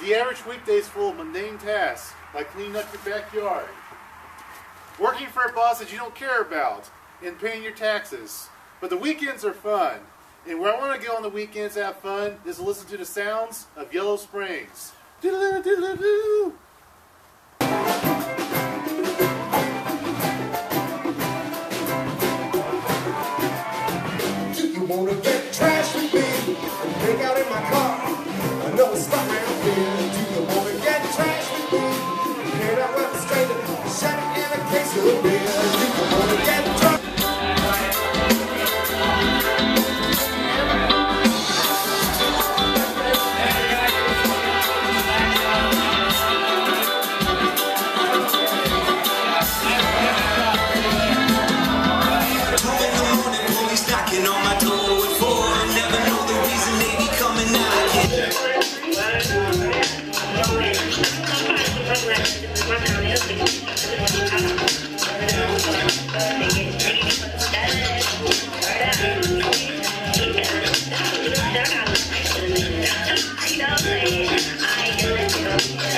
The average weekday is full of mundane tasks, like cleaning up your backyard, working for a boss that you don't care about, and paying your taxes. But the weekends are fun. And where I want to go on the weekends to have fun is to listen to the sounds of Yellow Springs. Doodle-doo, doodle-doo. Do you want to get trash with me and hang out in my car? I know it's not around here. Do you want to get trash with me and hang out with a stranger, shot in a case of beer? Do you want to get trash?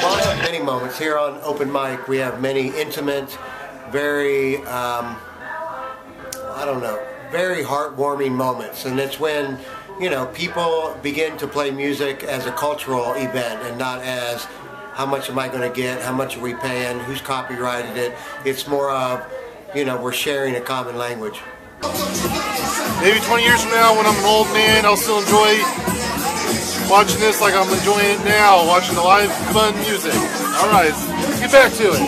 Well, I have many moments here on Open Mic. We have many intimate, very, very heartwarming moments. And it's when, people begin to play music as a cultural event and not as how much am I going to get, how much are we paying, who's copyrighted it. It's more of, we're sharing a common language. Maybe 20 years from now when I'm an old man, I'll still enjoy watching this like I'm enjoying it now, watching the live fun music. Alright, let's get back to it.